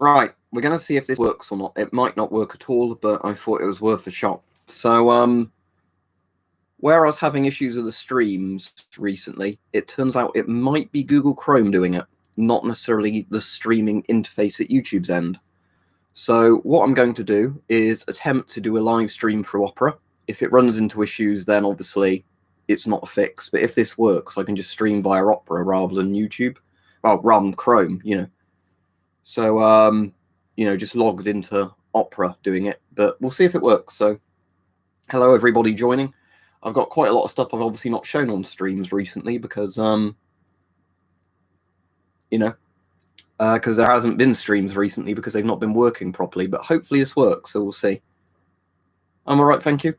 Right, we're going to see if this works or not. It might not work at all, but I thought it was worth a shot. So, where I was having issues with the streams recently, it turns out it might be Google Chrome doing it, not necessarily the streaming interface at YouTube's end. So what I'm going to do is attempt to do a live stream through Opera. If it runs into issues, then obviously it's not a fix. But if this works, I can just stream via Opera rather than YouTube. Well, rather than Chrome, you know. So, you know, just logged into Opera doing it. But we'll see if it works. So, hello, everybody joining. I've got quite a lot of stuff I've obviously not shown on streams recently because, you know, because there hasn't been streams recently because they've not been working properly. But hopefully this works, so we'll see. I'm all right, thank you.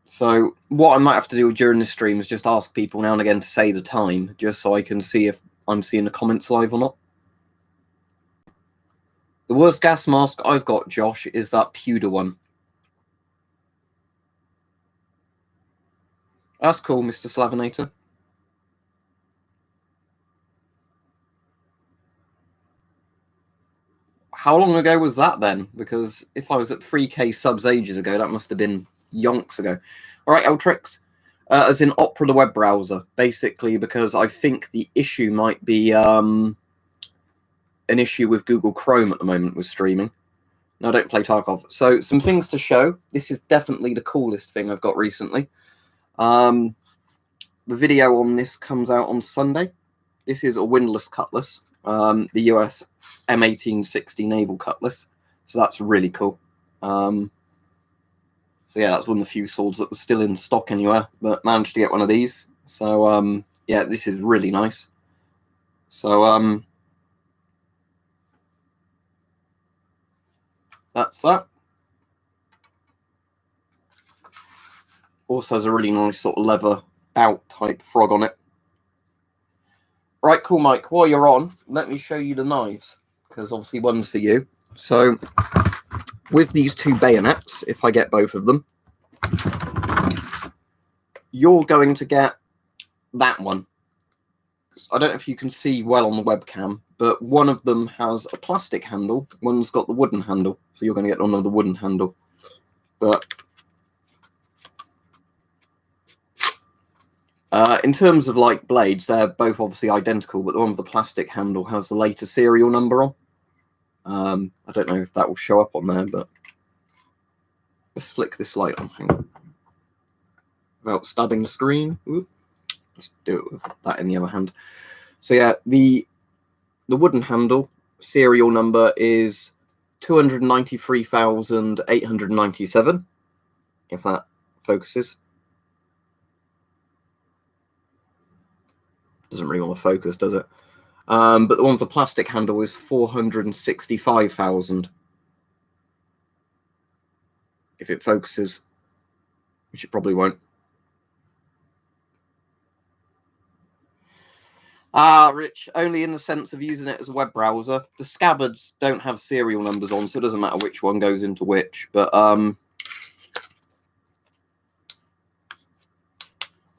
So what I might have to do during this stream is just ask people now and again to say the time, just so I can see if I'm seeing the comments live or not. The worst gas mask I've got, Josh, is that pewter one. That's cool, Mr. Slavinator. How long ago was that then? Because if I was at 3K subs ages ago, that must have been yonks ago. All right, Eltrix. As in Opera, the web browser, basically, because I think the issue might be an issue with Google Chrome at the moment with streaming. No, I don't play Tarkov. So some things to show. This is definitely the coolest thing I've got recently. The video on this comes out on Sunday. This is a windlass cutlass, the US M1860 naval cutlass. So that's really cool. So yeah, that's one of the few swords that was still in stock anywhere, but managed to get one of these. So yeah, this is really nice. So that's that. Also has a really nice sort of leather bout type frog on it. Right, cool, Mike. While you're on, let me show you the knives, because obviously one's for you. So with these two bayonets, if I get both of them, you're going to get that one. I don't know if you can see well on the webcam, but one of them has a plastic handle, one's got the wooden handle, so you're going to get another wooden handle. But in terms of like blades, they're both obviously identical, but the one with the plastic handle has the later serial number on. I don't know if that will show up on there, but let's flick this light on. Hang on. Without stabbing the screen. Ooh. Let's do it with that in the other hand. So yeah, the wooden handle serial number is 293,897, if that focuses. Doesn't really want to focus, does it? But the one with the plastic handle is 465,000. If it focuses, which it probably won't. Rich, only in the sense of using it as a web browser. The scabbards don't have serial numbers on, so it doesn't matter which one goes into which. But all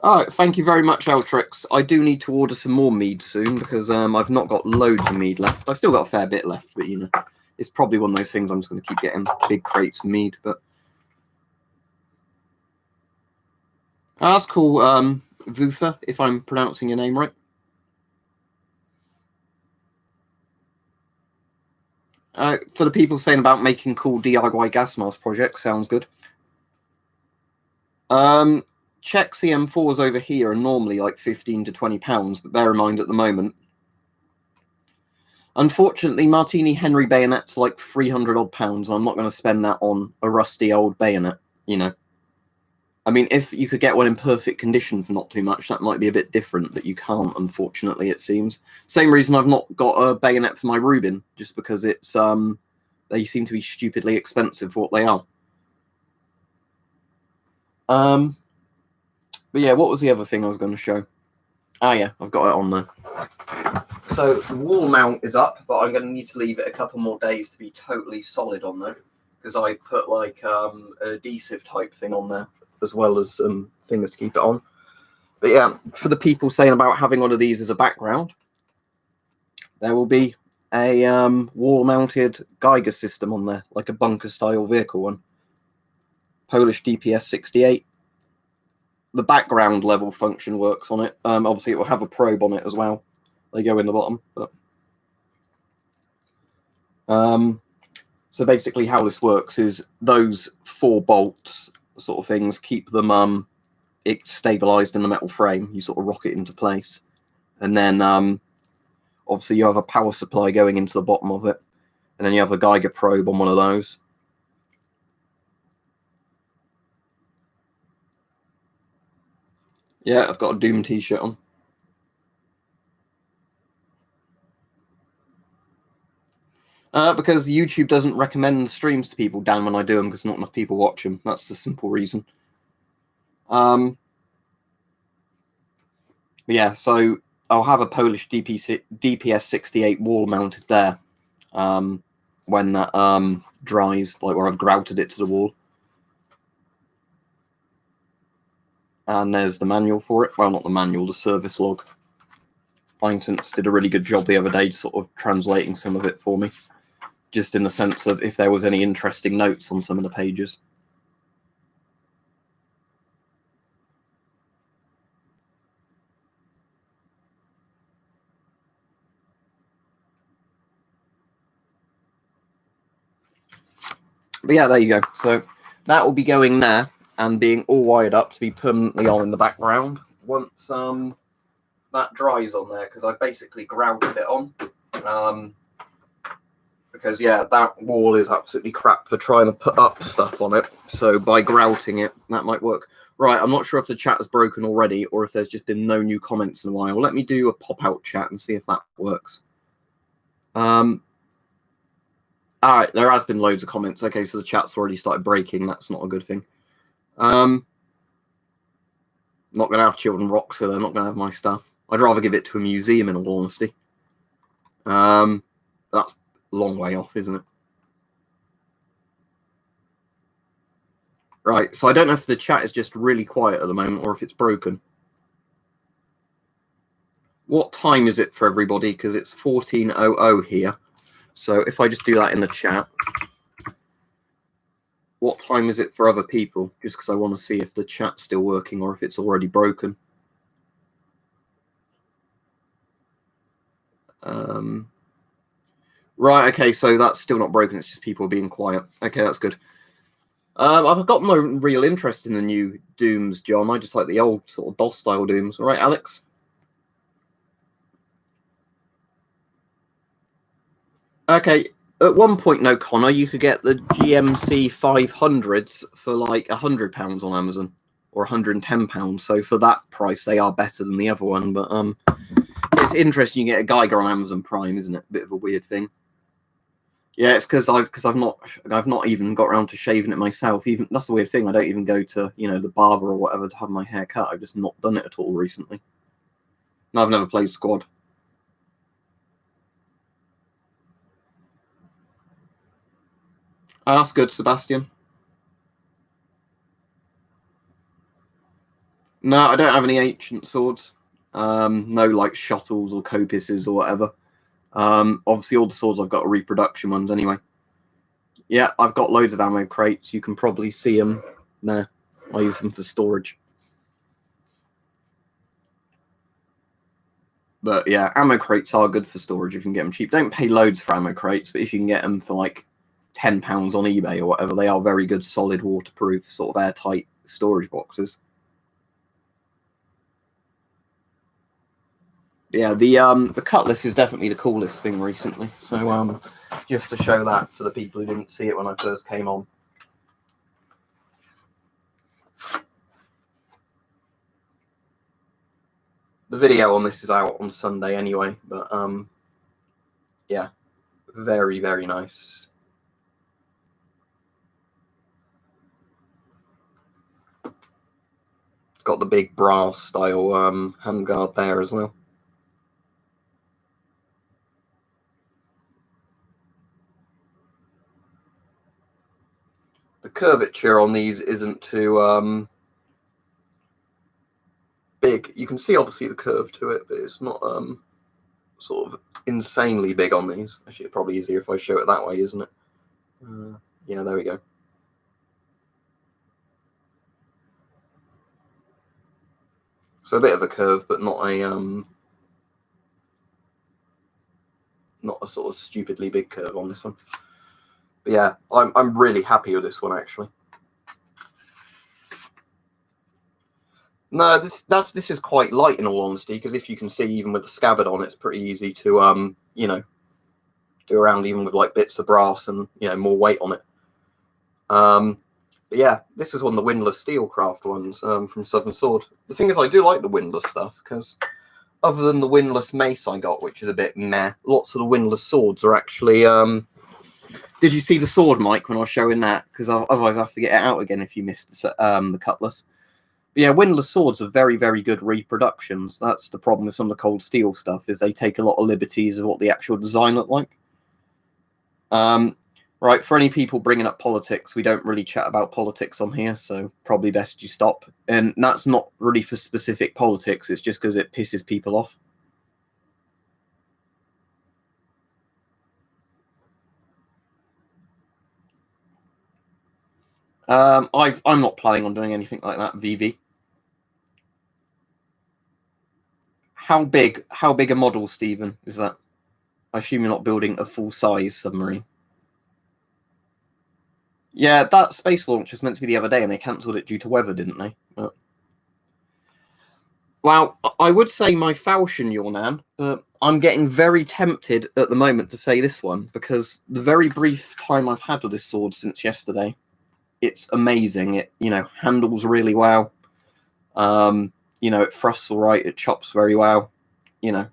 right, thank you very much, Eltrix. I do need to order some more mead soon because I've not got loads of mead left. I've still got a fair bit left, but you know, it's probably one of those things I'm just going to keep getting big crates of mead. But that's cool, Vutha, if I'm pronouncing your name right. For the people saying about making cool DIY gas mask projects, sounds good. Czech CM4s over here are normally like £15 to £20, but bear in mind at the moment, unfortunately, Martini Henry bayonet's like 300 odd pounds, and I'm not going to spend that on a rusty old bayonet, you know. I mean, if you could get one in perfect condition for not too much, that might be a bit different, but you can't, unfortunately, it seems. Same reason I've not got a bayonet for my Rubin, just because it's they seem to be stupidly expensive for what they are. But yeah, what was the other thing I was going to show? Ah, yeah, I've got it on there. So the wall mount is up, but I'm going to need to leave it a couple more days to be totally solid on there, because I put like an adhesive type thing on there as well as some things to keep it on. But yeah, for the people saying about having one of these as a background, there will be a wall-mounted Geiger system on there, like a bunker-style vehicle one. Polish DPS 68. The background level function works on it. Obviously, it will have a probe on it as well. They go in the bottom. But so basically, how this works is those 4 bolts sort of things keep them it's stabilized in the metal frame. You sort of rock it into place, and then obviously you have a power supply going into the bottom of it, and then you have a Geiger probe on one of those. Yeah, I've got a Doom t-shirt on. Because YouTube doesn't recommend streams to people, Dan, when I do them, because not enough people watch them. That's the simple reason. Yeah, so I'll have a Polish DPS 68 wall mounted there when that dries, like where I've grouted it to the wall. And there's the manual for it. Well, not the manual, the service log. Einstens did a really good job the other day sort of translating some of it for me, just in the sense of if there was any interesting notes on some of the pages. But yeah, there you go. So that will be going there and being all wired up to be permanently on in the background once that dries on there, because I basically grouted it on. Because yeah, that wall is absolutely crap for trying to put up stuff on it. So by grouting it, that might work. Right, I'm not sure if the chat has broken already or if there's just been no new comments in a while. Let me do a pop-out chat and see if that works. All right, there has been loads of comments. Okay, so the chat's already started breaking. That's not a good thing. Not going to have Children Rock, so they're not going to have my stuff. I'd rather give it to a museum, in all honesty. That's a long way off, isn't it? Right, so I don't know if the chat is just really quiet at the moment or if it's broken. What time is it for everybody? Because it's 14:00 here. So if I just do that in the chat, what time is it for other people? Just because I want to see if the chat's still working or if it's already broken. Right, okay, so that's still not broken. It's just people being quiet. Okay, that's good. I've got no real interest in the new Dooms, John. I just like the old sort of DOS-style Dooms. All right, Alex? Okay, at one point, no, Connor, you could get the GMC 500s for like £100 on Amazon or £110. So for that price, they are better than the other one. But it's interesting you get a Geiger on Amazon Prime, isn't it? A bit of a weird thing. Yeah, it's because I've not even got around to shaving it myself. Even that's the weird thing. I don't even go to the barber or whatever to have my hair cut. I've just not done it at all recently. And I've never played Squad. That's good, Sebastian. No, I don't have any ancient swords. No, like shuttles or copices or whatever. Obviously, all the swords I've got are reproduction ones anyway. Yeah, I've got loads of ammo crates. You can probably see them there. I use them for storage. But yeah, ammo crates are good for storage if you can get them cheap. Don't pay loads for ammo crates, but if you can get them for like £10 on eBay or whatever, they are very good, solid, waterproof, sort of airtight storage boxes. Yeah, the Cutlass is definitely the coolest thing recently. So just to show that to the people who didn't see it when I first came on. The video on this is out on Sunday anyway, but yeah, very, very nice. It's got the big brass style handguard there as well. the curvature on these isn't too big. You can see obviously the curve to it, but it's not sort of insanely big on these. Actually, it's probably easier if I show it that way, isn't it? Yeah, there we go. So a bit of a curve, but not a sort of stupidly big curve on this one. But yeah, I'm really happy with this one actually. No, this is quite light in all honesty, because if you can see, even with the scabbard on, it's pretty easy to you know, do around even with like bits of brass and, you know, more weight on it. But yeah, this is one of the windlass steelcraft ones from Southern Sword. The thing is, I do like the windlass stuff, because other than the windlass mace I got, which is a bit meh, lots of the windlass swords are actually did you see the sword, Mike, when I was showing that? Because otherwise I have to get it out again if you missed the cutlass. But yeah, windlass swords are very, very good reproductions. That's the problem with some of the cold steel stuff, is they take a lot of liberties of what the actual design look like. Right, for any people bringing up politics, we don't really chat about politics on here, so probably best you stop. And that's not really for specific politics, it's just because it pisses people off. I'm not planning on doing anything like that, VV. How big a model, Stephen, is that? I assume you're not building a full-size submarine. Yeah, that space launch was meant to be the other day, and they cancelled it due to weather, didn't they? But... well, I would say my falchion, your nan, but I'm getting very tempted at the moment to say this one, because the very brief time I've had with this sword since yesterday, it's amazing. It, you know, handles really well. You know, it thrusts all right. It chops very well. You know,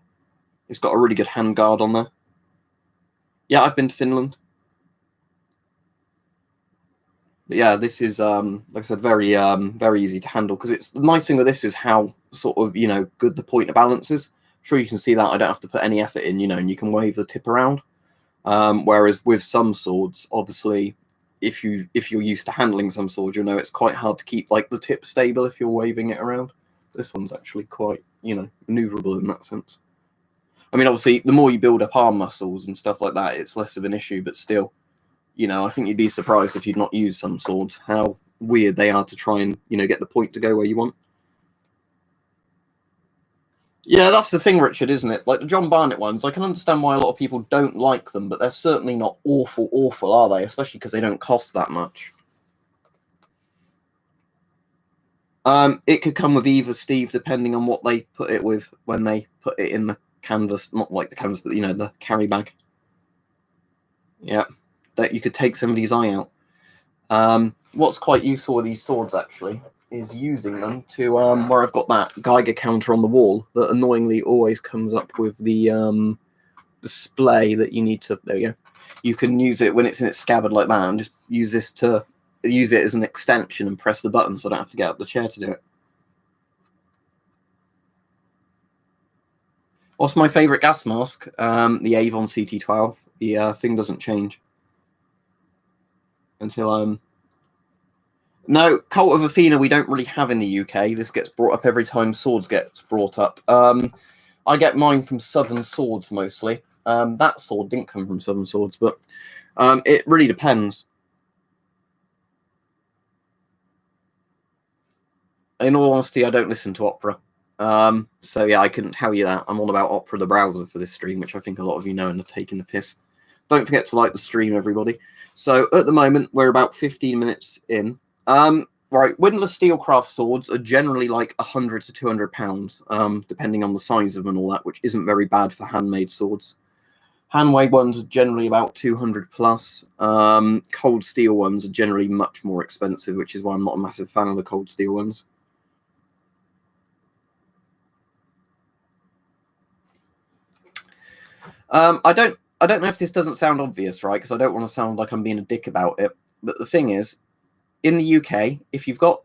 it's got a really good handguard on there. Yeah, I've been to Finland. But yeah, this is like I said, very easy to handle, because it's the nice thing with this is how sort of, you know, good the point of balance is. I'm sure you can see that I don't have to put any effort in, you know, and you can wave the tip around. Whereas with some swords, obviously, if you're used to handling some swords, you'll know it's quite hard to keep like the tip stable if you're waving it around. This one's actually quite, you know, maneuverable in that sense. I mean, obviously, the more you build up arm muscles and stuff like that, it's less of an issue, but still, you know, I think you'd be surprised if you'd not used some swords, how weird they are to try and, you know, get the point to go where you want. Yeah, that's the thing, Richard, isn't it? Like the John Barnett ones, I can understand why a lot of people don't like them, but they're certainly not awful, are they? Especially because they don't cost that much. It could come with either, Steve, depending on what they put it with when they put it in the canvas. Not like the canvas, but, you know, the carry bag. Yeah, that you could take somebody's eye out. What's quite useful with these swords, actually, is using them to, where I've got that Geiger counter on the wall that annoyingly always comes up with the display that you need to, there you go. You can use it when it's in its scabbard like that, and just use this to use it as an extension and press the button so I don't have to get up the chair to do it. What's my favourite gas mask? The Avon CT12. The thing doesn't change until no, Cult of Athena we don't really have in the UK. This gets brought up every time swords gets brought up. I get mine from Southern Swords mostly. That sword didn't come from Southern Swords, but it really depends. In all honesty, I don't listen to opera. So yeah, I couldn't tell you that. I'm all about Opera the browser for this stream, which I think a lot of you know and are taking the piss. Don't forget to like the stream, everybody. So at the moment, we're about 15 minutes in. Right, windlass steelcraft swords are generally like 100 to 200 pounds, depending on the size of them and all that, which isn't very bad for handmade swords. Handmade ones are generally about 200 plus. Cold steel ones are generally much more expensive, which is why I'm not a massive fan of the cold steel ones. I don't know if this doesn't sound obvious, right? Because I don't want to sound like I'm being a dick about it. But the thing is, in the UK, if you've got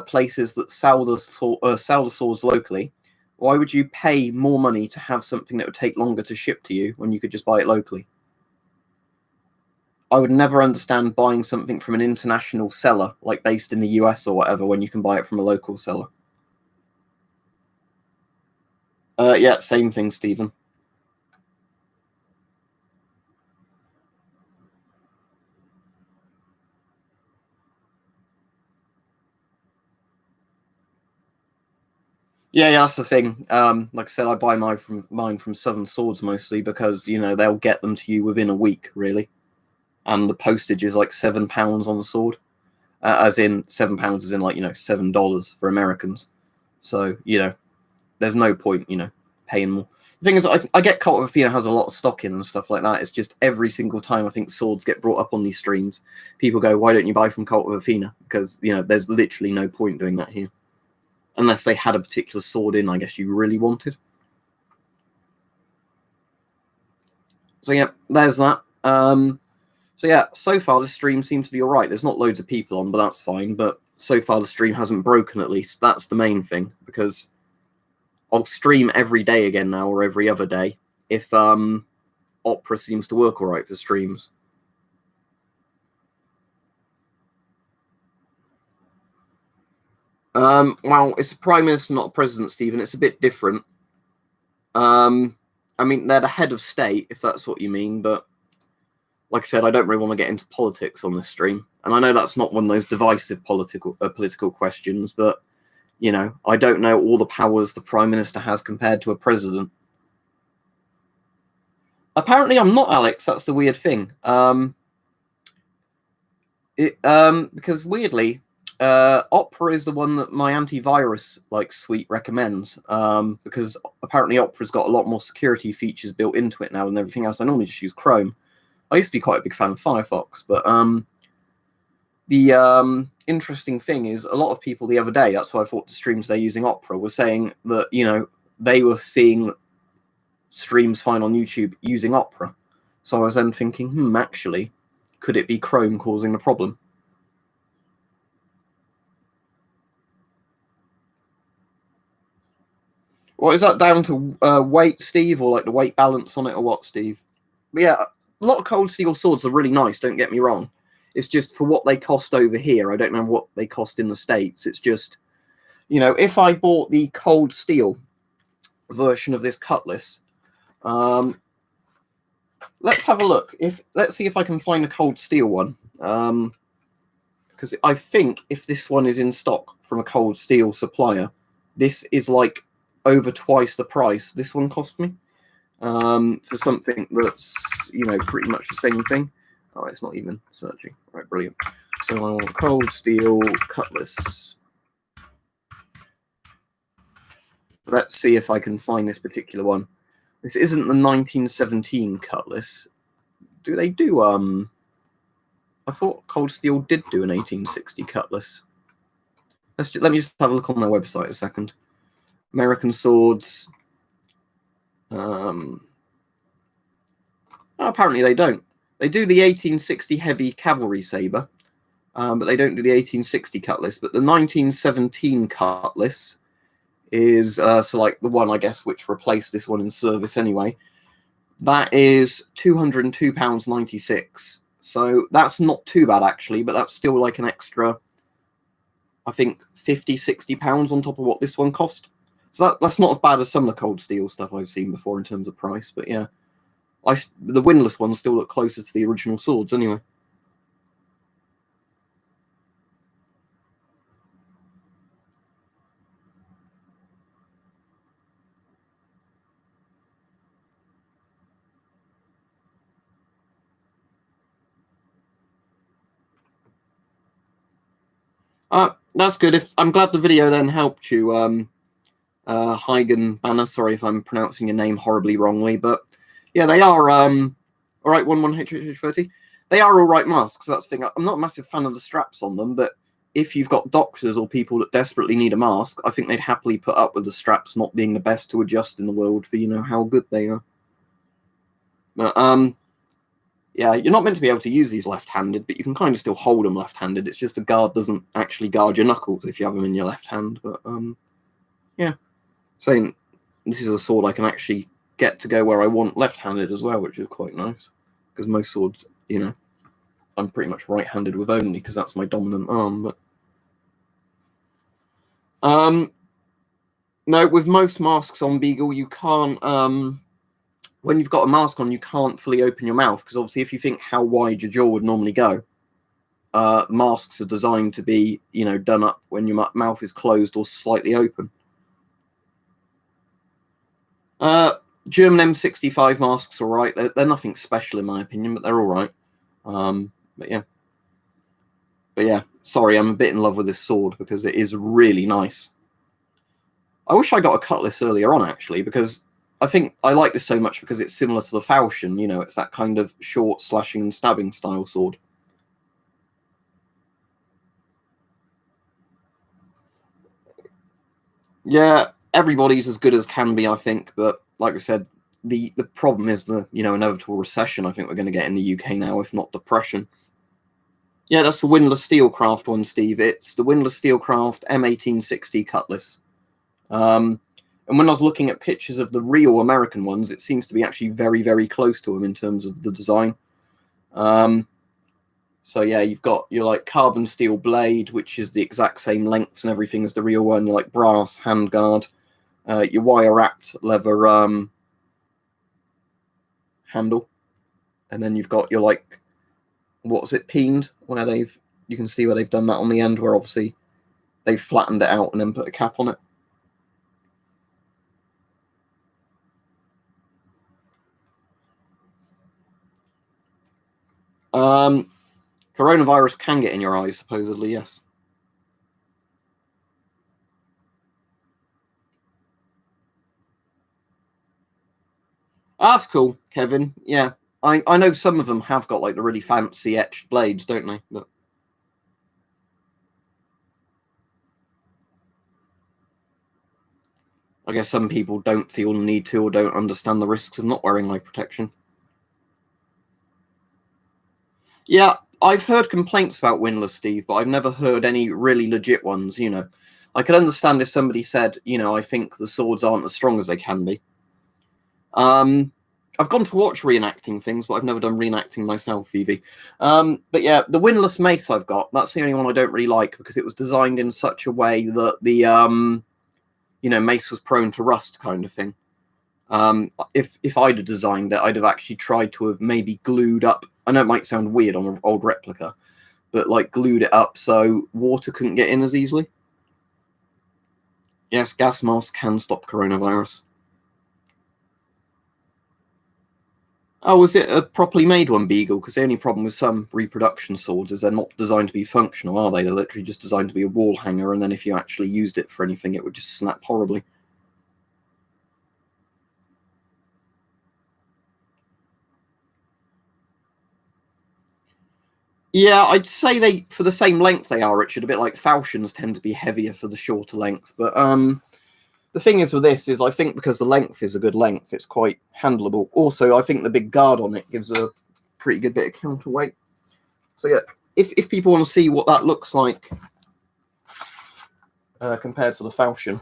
places that sell the swords locally, why would you pay more money to have something that would take longer to ship to you when you could just buy it locally? I would never understand buying something from an international seller, like based in the US or whatever, when you can buy it from a local seller. Yeah, same thing, Stephen. Yeah, that's the thing. Like I said, I buy mine from Southern Swords mostly because they'll get them to you within a week, really, and the postage is like £7 on the sword, as in £7 is in like $7 for Americans. So there's no point paying more. The thing is, I get Cult of Athena has a lot of stock in and stuff like that. It's just every single time I think swords get brought up on these streams, people go, "Why don't you buy from Cult of Athena?" Because there's literally no point doing that here. Unless they had a particular sword in, I guess you really wanted. So yeah, there's that. So yeah, so far the stream seems to be all right. There's not loads of people on, but that's fine. But so far the stream hasn't broken, at least. That's the main thing, because I'll stream every day again now, or every other day, if Opera seems to work all right for streams. Well, it's a prime minister, not a president, Stephen. It's a bit different. I mean, they're the head of state, if that's what you mean, but like I said, I don't really want to get into politics on this stream. And I know that's not one of those divisive political questions, but, I don't know all the powers the prime minister has compared to a president. Apparently I'm not, Alex. That's the weird thing. Because weirdly, Opera is the one that my antivirus suite recommends, because apparently Opera's got a lot more security features built into it now than everything else. I normally just use Chrome. I used to be quite a big fan of Firefox, but the interesting thing is a lot of people the other day, that's why I thought the streams they're using Opera, were saying that they were seeing streams fine on YouTube using Opera. So I was then thinking, actually, could it be Chrome causing the problem? Well, is that down to weight, Steve, or the weight balance on it, or what, Steve? But yeah, a lot of cold steel swords are really nice, don't get me wrong. It's just for what they cost over here. I don't know what they cost in the States. It's just, if I bought the cold steel version of this cutlass, let's have a look. Let's see if I can find a cold steel one. Because I think if this one is in stock from a cold steel supplier, this is over twice the price this one cost me, for something that's pretty much the same thing. Oh, it's not even searching. Right, brilliant. So I want cold steel cutlass. Let's see if I can find this particular one. This isn't the 1917 cutlass. Do they do I thought Cold Steel did do an 1860 cutlass. Let me just have a look on their website a second. American Swords. Apparently they don't. They do the 1860 heavy cavalry saber, but they don't do the 1860 cutlass. But the 1917 cutlass is the one, I guess, which replaced this one in service anyway. That is £202.96. So that's not too bad, actually, but that's still an extra, I think, £50-60 on top of what this one cost. So that's not as bad as some of the cold steel stuff I've seen before in terms of price. But yeah, the windless ones still look closer to the original swords anyway. That's good. I'm glad the video then helped you, Huygen Banner. Sorry if I'm pronouncing your name horribly wrongly, but yeah, they are all right. 11HH30. They are all right masks. That's the thing. I'm not a massive fan of the straps on them, but if you've got doctors or people that desperately need a mask, I think they'd happily put up with the straps not being the best to adjust in the world for how good they are. But yeah, you're not meant to be able to use these left-handed, but you can kind of still hold them left-handed. It's just the guard doesn't actually guard your knuckles if you have them in your left hand. But yeah, saying this is a sword I can actually get to go where I want left-handed as well, which is quite nice because most swords, I'm pretty much right-handed with only because that's my dominant arm. But no, with most masks on Beagle, you can't. When you've got a mask on, you can't fully open your mouth because obviously, if you think how wide your jaw would normally go, masks are designed to be, done up when your mouth is closed or slightly open. German M65 masks are all right. They're nothing special in my opinion, but they're all right. But yeah, sorry, I'm a bit in love with this sword because it is really nice. I wish I got a cutlass earlier on, actually, because I think I like this so much because it's similar to the falchion. It's that kind of short slashing and stabbing style sword. Yeah, everybody's as good as can be, I think. But like I said, the problem is the inevitable recession I think we're going to get in the UK now, if not depression. Yeah, that's the Windlass Steelcraft one, Steve. It's the Windlass Steelcraft M1860 cutlass. And when I was looking at pictures of the real American ones, it seems to be actually very, very close to them in terms of the design. So yeah, you've got your like carbon steel blade, which is the exact same lengths and everything as the real one. Your like brass handguard, your wire wrapped leather handle, and then you've got your like, what's it, peened, where you can see where they've done that on the end, where obviously they've flattened it out and then put a cap on it. Coronavirus can get in your eyes, supposedly, yes. That's cool, Kevin. Yeah, I know some of them have got like the really fancy etched blades, don't they? But I guess some people don't feel the need to or don't understand the risks of not wearing eye protection. Yeah, I've heard complaints about Windlass, Steve, but I've never heard any really legit ones, I could understand if somebody said, I think the swords aren't as strong as they can be. I've gone to watch reenacting things, but I've never done reenacting myself, Evie. But yeah, the Windlass mace I've got, that's the only one I don't really like because it was designed in such a way that the, mace was prone to rust kind of thing. If I'd have designed it, I'd have actually tried to have maybe glued up, I know it might sound weird on an old replica, but like glued it up so water couldn't get in as easily. Yes, gas masks can stop coronavirus. Oh, was it a properly made one, Beagle? Because the only problem with some reproduction swords is they're not designed to be functional, are they? They're literally just designed to be a wall hanger, and then if you actually used it for anything, it would just snap horribly. Yeah, I'd say they, for the same length they are, Richard, a bit like falchions tend to be heavier for the shorter length. But the thing is with this is I think because the length is a good length, it's quite handleable. Also, I think the big guard on it gives a pretty good bit of counterweight. So yeah, if people want to see what that looks like compared to the falchion.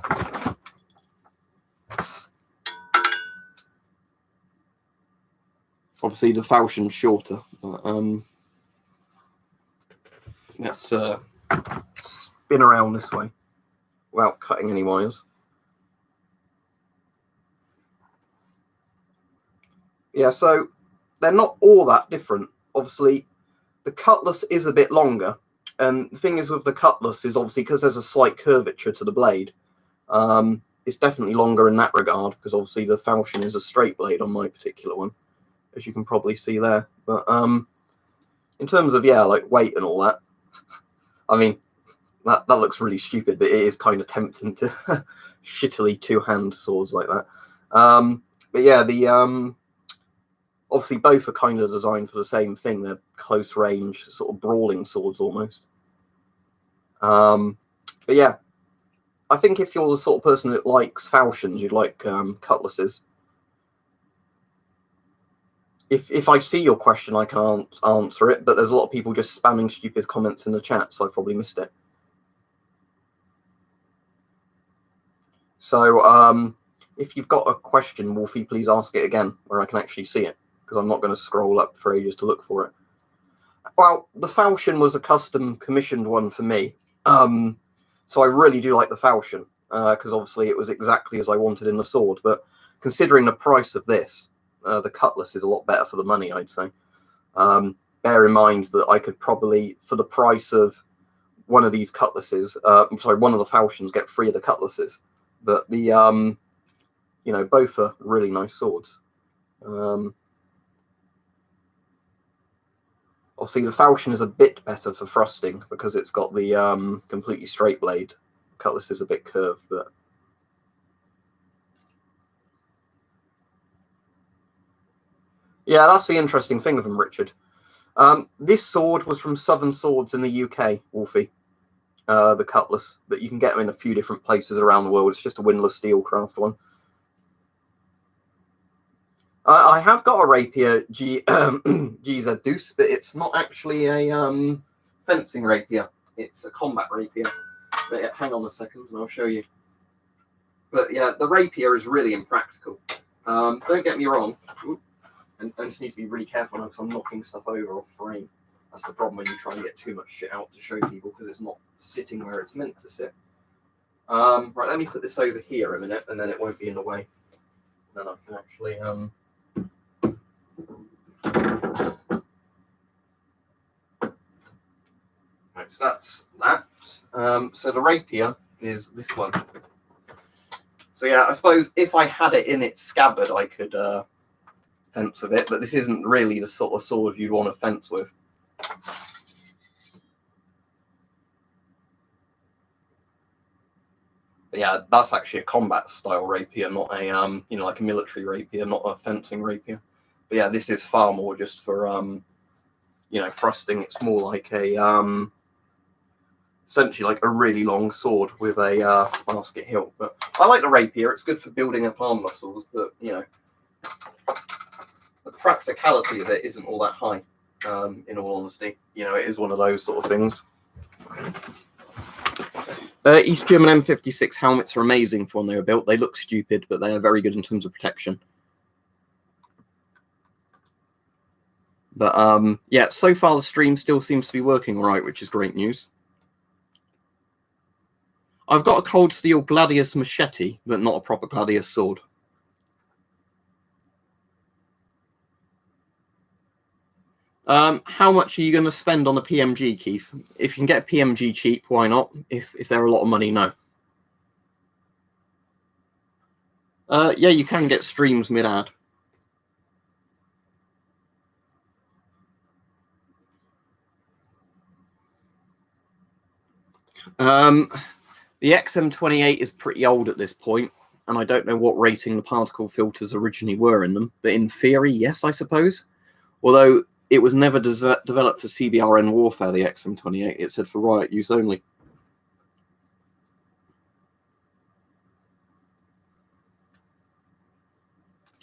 Obviously, the falchion's shorter. But, let's spin around this way without cutting any wires. Yeah, so they're not all that different. Obviously, the cutlass is a bit longer. And the thing is with the cutlass is obviously because there's a slight curvature to the blade. It's definitely longer in that regard because obviously the falchion is a straight blade on my particular one, as you can probably see there. But in terms of, yeah, like weight and all that, I mean, that looks really stupid, but it is kind of tempting to shittily two-hand swords like that. But yeah, the obviously both are kind of designed for the same thing. They're close range, sort of brawling swords almost. But yeah, I think if you're the sort of person that likes falchions, you'd like cutlasses. If I see your question, I can't answer it, but there's a lot of people just spamming stupid comments in the chat, so I probably missed it. So if you've got a question, Wolfie, please ask it again where I can actually see it, because I'm not going to scroll up for ages to look for it. Well, the falchion was a custom commissioned one for me. So I really do like the falchion, because obviously it was exactly as I wanted in the sword. But considering the price of this, the cutlass is a lot better for the money, I'd say. Bear in mind that I could probably, for the price of one of these cutlasses, one of the falchions, get 3 of the cutlasses. But the, you know, both are really nice swords. Obviously, the falchion is a bit better for thrusting because it's got the completely straight blade. Cutlass is a bit curved, but yeah, that's the interesting thing of them, Richard. This sword was from Southern Swords in the UK, Wolfie. The cutlass, but you can get them in a few different places around the world. It's just a windlass steelcraft one. I have got a rapier, GZ Deuce, but it's not actually a fencing rapier. It's a combat rapier. But hang on a second and I'll show you. But yeah, the rapier is really impractical. Don't get me wrong. And I just need to be really careful now because I'm knocking stuff over off frame. That's the problem when you try and get too much shit out to show people because it's not sitting where it's meant to sit. Right, let me put this over here a minute and then it won't be in the way. Then I can actually... Right, so that's that. So the rapier is this one. So yeah, I suppose if I had it in its scabbard, I could fence with it, but this isn't really the sort of sword you'd want to fence with. But yeah, that's actually a combat style rapier, not a you know, like a military rapier, not a fencing rapier. But yeah, this is far more just for you know, thrusting. It's more like a essentially like a really long sword with a basket hilt. But I like the rapier. It's good for building up arm muscles, but you know, the practicality of it isn't all that high. In all honesty, you know, it is one of those sort of things. East German M56 helmets are amazing for when they were built. They look stupid, but they are very good in terms of protection. But yeah, so far the stream still seems to be working all right, which is great news. I've got a cold steel gladius machete, but not a proper gladius sword. How much are you going to spend on a PMG, Keith? If you can get a PMG cheap, why not? If they're a lot of money, no. Yeah, you can get streams mid-ad. The XM28 is pretty old at this point, and I don't know what rating the particle filters originally were in them, but in theory, yes, I suppose. Although it was never developed for CBRN warfare, the XM28. It said for riot use only.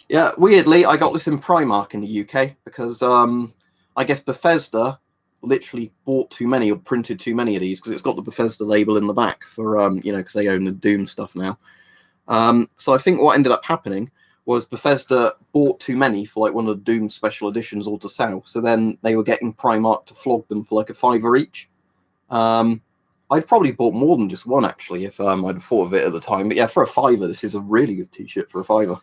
Yeah, weirdly, I got this in Primark in the UK because I guess Bethesda literally bought too many or printed too many of these because it's got the Bethesda label in the back for, you know, because they own the Doom stuff now. So I think what ended up happening was Bethesda bought too many for like one of the Doom special editions all to sell. So then they were getting Primark to flog them for like $5 each. I'd probably bought more than just one actually if I'd have thought of it at the time. But yeah, for $5, this is a really good t-shirt for $5.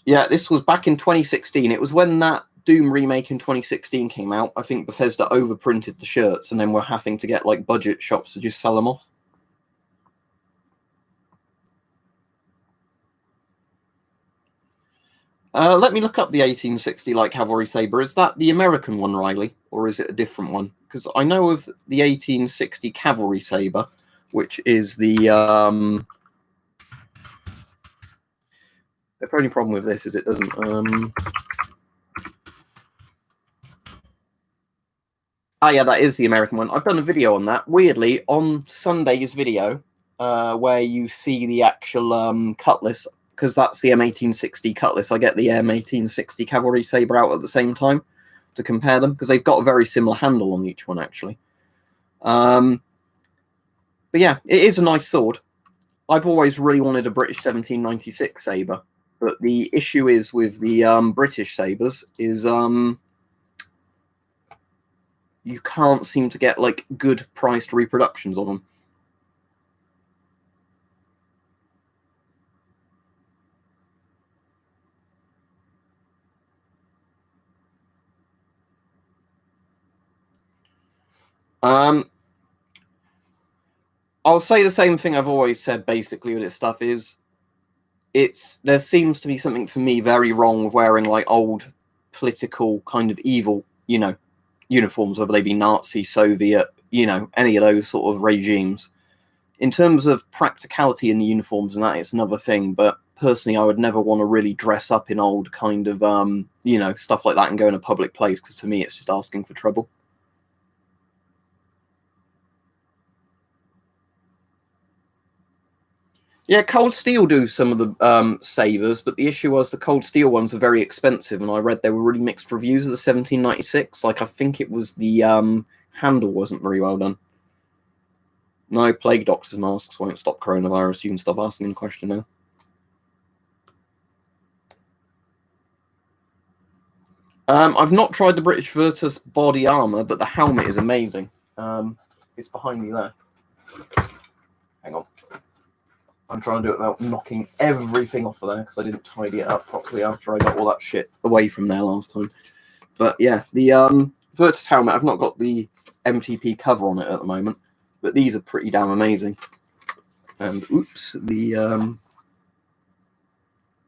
Yeah, this was back in 2016. It was when that Doom remake in 2016 came out. I think Bethesda overprinted the shirts and then we're having to get like budget shops to just sell them off. Let me look up the 1860 light cavalry saber. Is that the American one, Riley, or is it a different one? Because I know of the 1860 cavalry saber, which is the only problem with this is it doesn't. Ah, yeah, that is the American one. I've done a video on that. Weirdly, on Sunday's video, where you see the actual cutlass, because that's the M1860 cutlass. I get the M1860 cavalry saber out at the same time to compare them because they've got a very similar handle on each one, actually. But yeah, it is a nice sword. I've always really wanted a British 1796 saber, But the issue is with the British sabers is you can't seem to get like good priced reproductions of them. I'll say the same thing I've always said basically with this stuff is there seems to be something for me very wrong with wearing like old political kind of evil, uniforms, whether they be Nazi, Soviet, any of those sort of regimes. In terms of practicality in the uniforms and that, it's another thing, but personally I would never want to really dress up in old kind of stuff like that and go in a public place, because to me it's just asking for trouble. Yeah, Cold Steel do some of the sabers, but the issue was the Cold Steel ones are very expensive, and I read there were really mixed reviews of the 1796. Like, I think it was the handle wasn't very well done. No, plague doctors' masks won't stop coronavirus. You can stop asking the question now. I've not tried the British Virtus body armor, but the helmet is amazing. It's behind me there. Hang on. I'm trying to do it without knocking everything off of there, because I didn't tidy it up properly after I got all that shit away from there last time. But yeah, the Virtus helmet, I've not got the MTP cover on it at the moment, but these are pretty damn amazing. And oops, the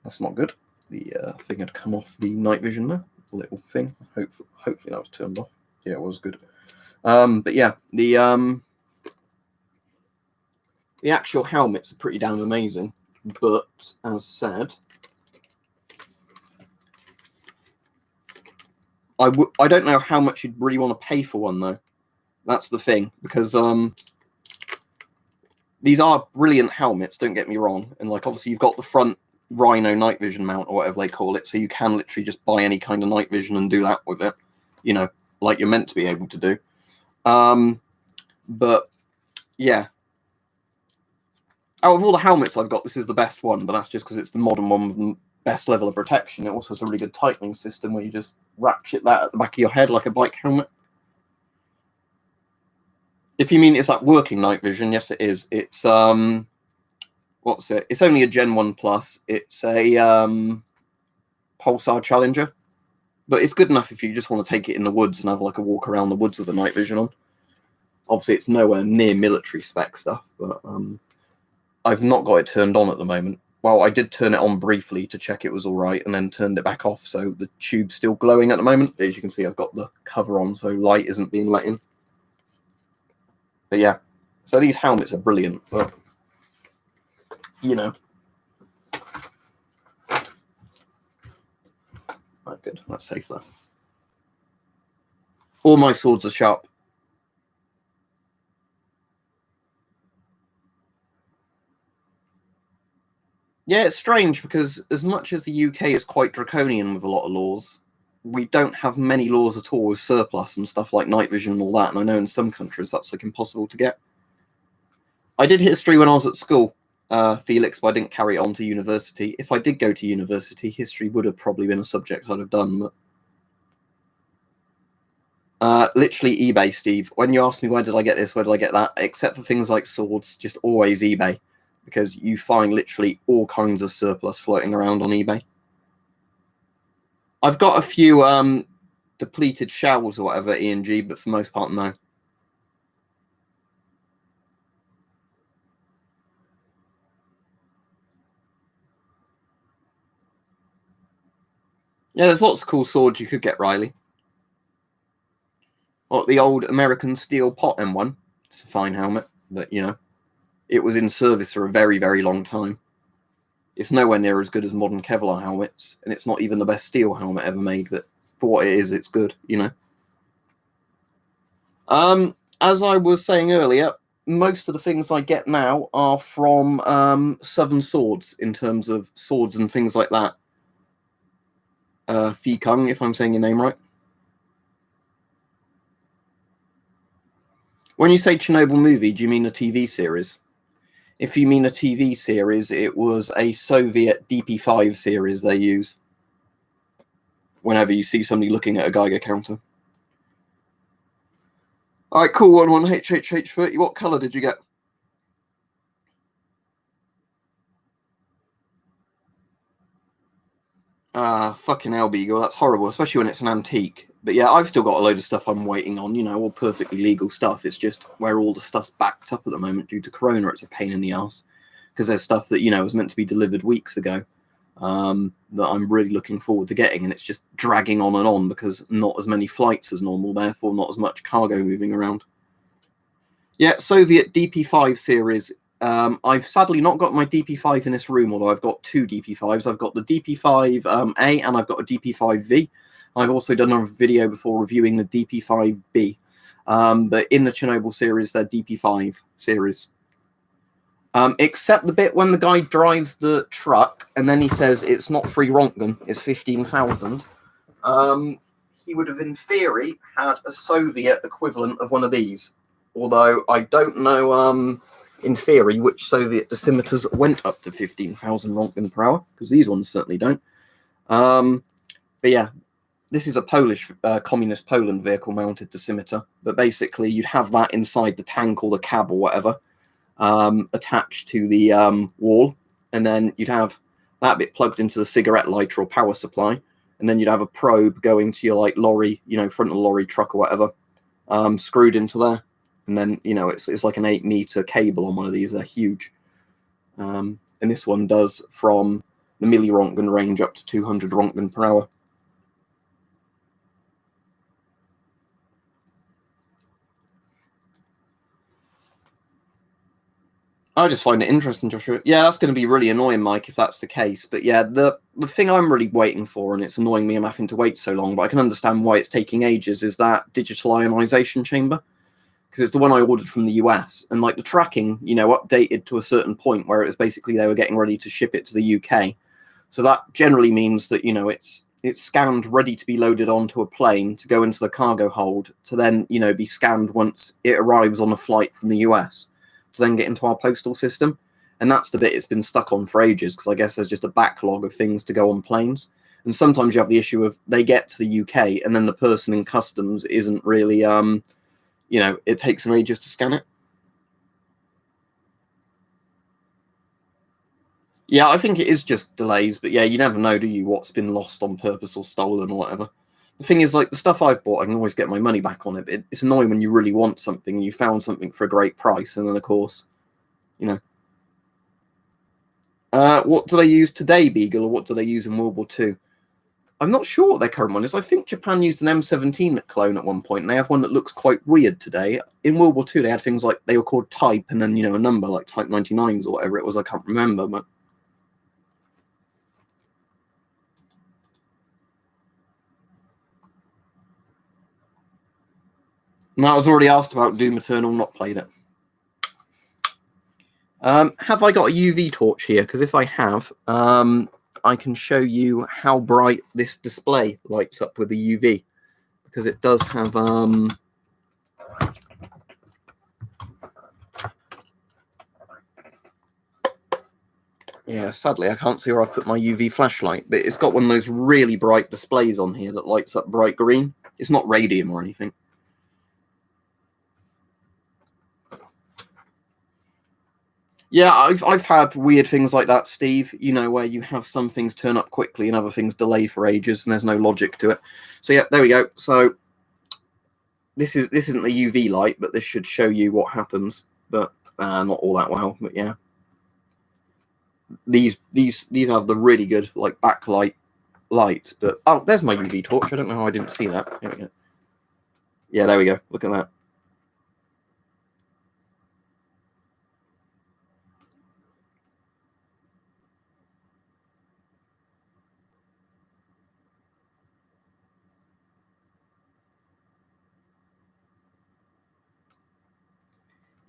that's not good. The thing had come off the night vision there, the little thing. Hopefully that was turned off. Yeah, it was good. But yeah, the actual helmets are pretty damn amazing, but as said, I don't know how much you'd really want to pay for one though. That's the thing, because these are brilliant helmets, don't get me wrong, and like obviously you've got the front Rhino night vision mount or whatever they call it, so you can literally just buy any kind of night vision and do that with it, like you're meant to be able to do. But yeah, out of all the helmets I've got, this is the best one, but that's just because it's the modern one with the best level of protection. It also has a really good tightening system where you just ratchet that at the back of your head like a bike helmet. If you mean it's like working night vision, yes it is. It's what's it? It's only a Gen 1 Plus. It's a Pulsar Challenger. But it's good enough if you just want to take it in the woods and have like a walk around the woods with the night vision on. Obviously it's nowhere near military spec stuff, but I've not got it turned on at the moment. Well, I did turn it on briefly to check it was all right, and then turned it back off, so the tube's still glowing at the moment. As you can see, I've got the cover on, so light isn't being let in. But yeah, so these helmets are brilliant, but, Right, good, that's safe there. All my swords are sharp. Yeah, it's strange because as much as the UK is quite draconian with a lot of laws, we don't have many laws at all with surplus and stuff like night vision and all that. And I know in some countries that's like impossible to get. I did history when I was at school, Felix, but I didn't carry it on to university. If I did go to university, history would have probably been a subject I'd have done. But literally eBay, Steve. When you ask me where did I get this, where did I get that, except for things like swords, just always eBay. Because you find literally all kinds of surplus floating around on eBay. I've got a few depleted shells or whatever, E&G, but for the most part, no. Yeah, there's lots of cool swords you could get, Riley. Like the old American steel pot M1. It's a fine helmet, but, it was in service for a very, very long time. It's nowhere near as good as modern Kevlar helmets, and it's not even the best steel helmet ever made, but for what it is, it's good, As I was saying earlier, most of the things I get now are from Southern Swords, in terms of swords and things like that. Fi Kung, if I'm saying your name right. When you say Chernobyl movie, do you mean the TV series? If you mean a TV series, it was a Soviet DP5 series they use whenever you see somebody looking at a Geiger counter. All right, cool. 11HHH30. What color did you get? Fucking hell, Beagle. That's horrible, especially when it's an antique. But yeah, I've still got a load of stuff I'm waiting on, you know, all perfectly legal stuff. It's just where all the stuff's backed up at the moment due to Corona, it's a pain in the ass. Because there's stuff that, you know, was meant to be delivered weeks ago that I'm really looking forward to getting, and it's just dragging on because not as many flights as normal, therefore not as much cargo moving around. Yeah, Soviet DP5 series. I've sadly not got my DP5 in this room, although I've got two DP5s. I've got the DP5A and I've got a DP5V. I've also done a video before reviewing the DP5B. But in the Chernobyl series, they're DP5 series. Except the bit when the guy drives the truck and then he says it's not free Rontgen, it's 15,000. He would have, in theory, had a Soviet equivalent of one of these. Although I don't know, in theory, which Soviet dosimeters went up to 15,000 Rontgen per hour, because these ones certainly don't. But yeah, this is a Polish, communist Poland vehicle-mounted dosimeter. But basically, you'd have that inside the tank or the cab or whatever, attached to the wall, and then you'd have that bit plugged into the cigarette lighter or power supply, and then you'd have a probe going to your like lorry, you know, front of the lorry, truck or whatever, screwed into there. And then, you know, it's like an 8-meter cable on one of these. They're huge. And this one does from the milli-Rontgen range up to 200 Rontgen per hour. I just find it interesting, Joshua. Yeah, that's going to be really annoying, Mike, if that's the case. But yeah, the thing I'm really waiting for, and it's annoying me I'm having to wait so long, but I can understand why it's taking ages, is that digital ionization chamber. Because it's the one I ordered from the US, and like the tracking, you know, updated to a certain point where it was basically they were getting ready to ship it to the UK. So that generally means that, you know, it's scanned, ready to be loaded onto a plane to go into the cargo hold, to then, you know, be scanned once it arrives on a flight from the US, to then get into our postal system. And that's the bit it's been stuck on for ages, because I guess there's just a backlog of things to go on planes. And sometimes you have the issue of they get to the UK and then the person in customs isn't really you know, it takes them ages to scan it. Yeah, I think it is just delays, but yeah, you never know, do you, what's been lost on purpose or stolen or whatever. The thing is, like, the stuff I've bought, I can always get my money back on it, but it's annoying when you really want something and you found something for a great price, and then, of course, you know. What do they use today, Beagle, or what do they use in World War II? I'm not sure what their current one is. I think Japan used an M17 clone at one point, and they have one that looks quite weird today. In World War II, they had things like, they were called Type, and then, you know, a number, like Type 99s or whatever it was, I can't remember, but... No, I was already asked about Doom Eternal, not played it. Have I got a UV torch here? Because if I have, I can show you how bright this display lights up with the UV. Because it does have... Yeah, sadly, I can't see where I've put my UV flashlight, but it's got one of those really bright displays on here that lights up bright green. It's not radium or anything. Yeah, I've had weird things like that, Steve, you know, where you have some things turn up quickly and other things delay for ages and there's no logic to it. So yeah, there we go. So this isn't the UV light, but this should show you what happens, but not all that well, but yeah. These have the really good like backlight lights, but oh, there's my UV torch. I don't know how I didn't see that. Here we go. Yeah, there we go. Look at that.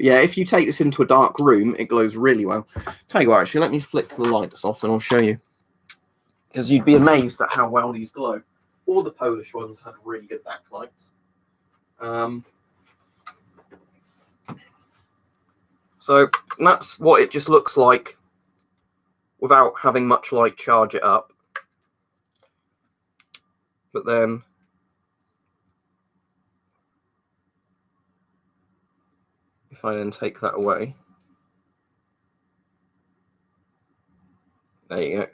Yeah, if you take this into a dark room, it glows really well. Tell you what, actually, let me flick the lights off and I'll show you. Because you'd be amazed at how well these glow. All the Polish ones have really good backlights. So that's what it just looks like without having much light charge it up. But then if I then take that away, there you go.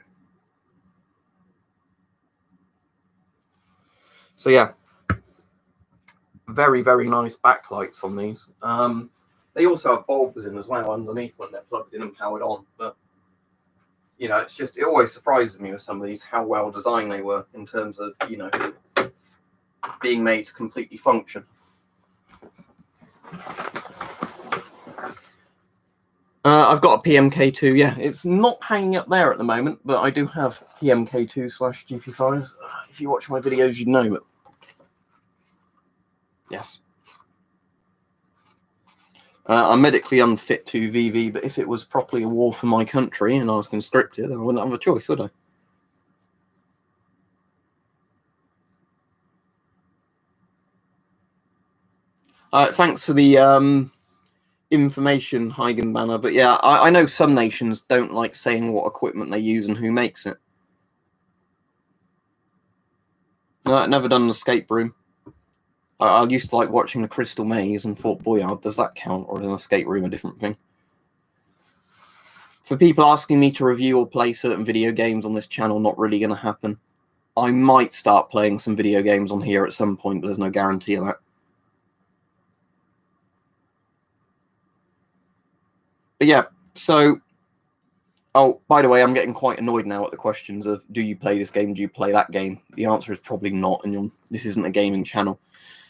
So yeah, very, very nice backlights on these. They also have bulbs in as well underneath when they're plugged in and powered on. But, you know, it always surprises me with some of these how well designed they were in terms of, you know, being made to completely function. I've got a PMK2, yeah. It's not hanging up there at the moment, but I do have PMK2/GP5s. If you watch my videos, you'd know, but yes. I'm medically unfit to VV, but if it was properly a war for my country and I was conscripted, I wouldn't have a choice, would I? Thanks for the information, Huygen Banner. But yeah, I know some nations don't like saying what equipment they use and who makes it. No, I've never done an escape room. I used to like watching the Crystal Maze and thought, boy, does that count, or is an escape room a different thing? For people asking me to review or play certain video games on this channel, not really going to happen. I might start playing some video games on here at some point, but there's no guarantee of that. But yeah, so... Oh, by the way, I'm getting quite annoyed now at the questions of, do you play this game, do you play that game? The answer is probably not, and this isn't a gaming channel.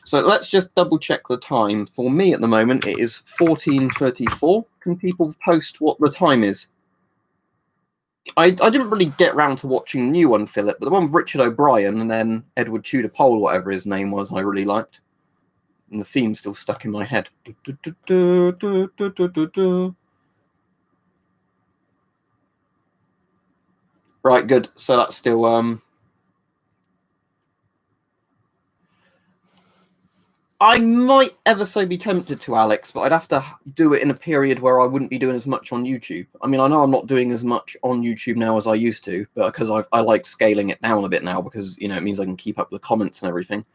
So let's just double check the time. For me at the moment, it is 14:34. Can people post what the time is? I didn't really get round to watching the new one, Philip, but the one with Richard O'Brien and then Edward Tudor Pole, whatever his name was, I really liked. And the theme's still stuck in my head. Right, good. So that's still... I might ever so be tempted to, Alex, but I'd have to do it in a period where I wouldn't be doing as much on YouTube. I mean, I know I'm not doing as much on YouTube now as I used to, but because I like scaling it down a bit now because, you know, it means I can keep up with the comments and everything.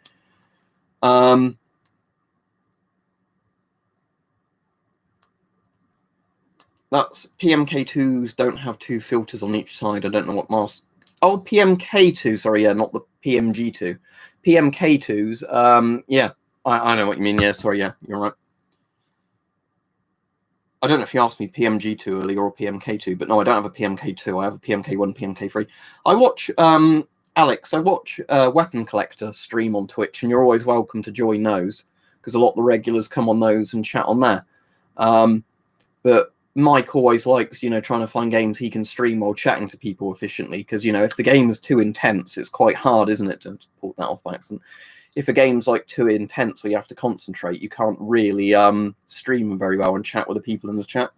That's PMK2s don't have two filters on each side. I don't know what mask. Oh, PMK2, sorry, yeah, not the PMG2. PMK2s, yeah. I know what you mean. Yeah, sorry. Yeah, you're right. I don't know if you asked me PMG2 earlier or PMK2, but no, I don't have a PMK2. I have a PMK1, PMK3. I watch, Alex, I watch Weapon Collector stream on Twitch, and you're always welcome to join those because a lot of the regulars come on those and chat on there. But Mike always likes, you know, trying to find games he can stream while chatting to people efficiently because, you know, if the game is too intense, it's quite hard, isn't it, to pull that off by accident. If a game's like too intense where you have to concentrate, you can't really stream very well and chat with the people in the chat.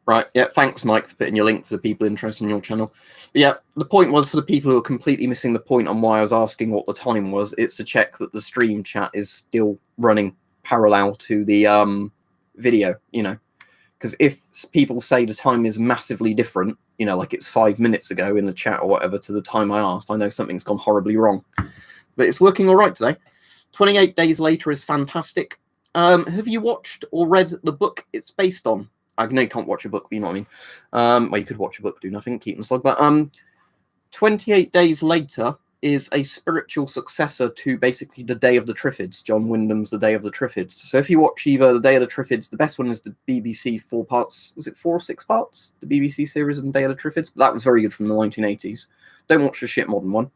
Right, yeah, thanks, Mike, for putting your link for the people interested in your channel. But yeah, the point was, for the people who are completely missing the point on why I was asking what the time was, it's to check that the stream chat is still running parallel to the video, you know. Because if people say the time is massively different, you know, like it's 5 minutes ago in the chat or whatever to the time I asked, I know something's gone horribly wrong. But it's working all right today. 28 Days Later is fantastic. Have you watched or read the book it's based on? I know you can't watch a book, but you know what I mean. Well, you could watch a book, do nothing, keep them slug. But 28 Days Later is a spiritual successor to basically The Day of the Triffids, John Wyndham's The Day of the Triffids. So if you watch either The Day of the Triffids, the best one is the BBC 4 parts. Was it 4 or 6 parts? The BBC series and Day of the Triffids? But that was very good from the 1980s. Don't watch the shit modern one.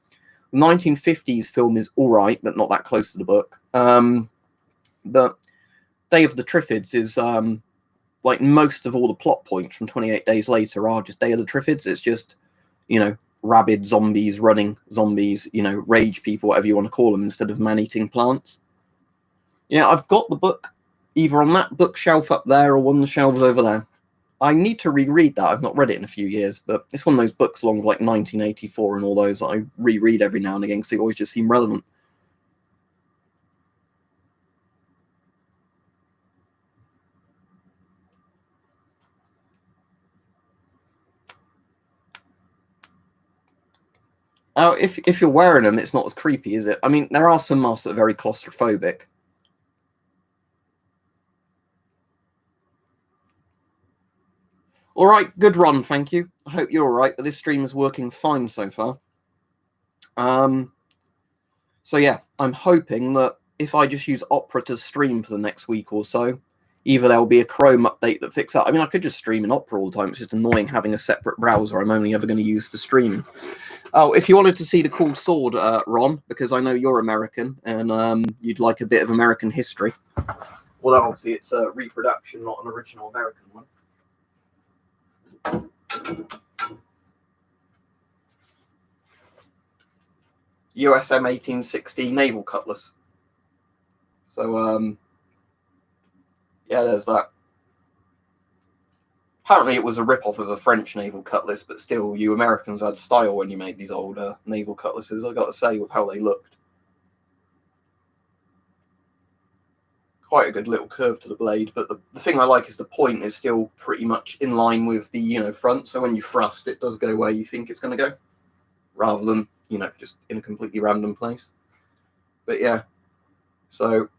The 1950s film is all right, but not that close to the book. But Day of the Triffids is... like most of all the plot points from 28 Days Later are just Day of the Triffids. It's just, you know, rabid zombies, running zombies, you know, rage people, whatever you want to call them, instead of man-eating plants. Yeah, I've got the book either on that bookshelf up there or one of the shelves over there. I need to reread that. I've not read it in a few years, but it's one of those books along with like 1984 and all those that I reread every now and again because they always just seem relevant. Oh, if you're wearing them, it's not as creepy, is it? I mean, there are some masks that are very claustrophobic. All right, good run, thank you. I hope you're all right. This stream is working fine so far. So yeah, I'm hoping that if I just use Opera to stream for the next week or so, either there'll be a Chrome update that fixes that. I mean, I could just stream in Opera all the time. It's just annoying having a separate browser I'm only ever going to use for streaming. Oh, if you wanted to see the cool sword, Ron, because I know you're American and you'd like a bit of American history. Well, obviously it's a reproduction, not an original American one. USM 1860 naval cutlass. So, yeah, there's that. Apparently it was a rip-off of a French naval cutlass, but still, you Americans had style when you made these old naval cutlasses, I got to say, with how they looked. Quite a good little curve to the blade, but the thing I like is the point is still pretty much in line with the front, so when you thrust, it does go where you think it's going to go, rather than, just in a completely random place. But yeah, so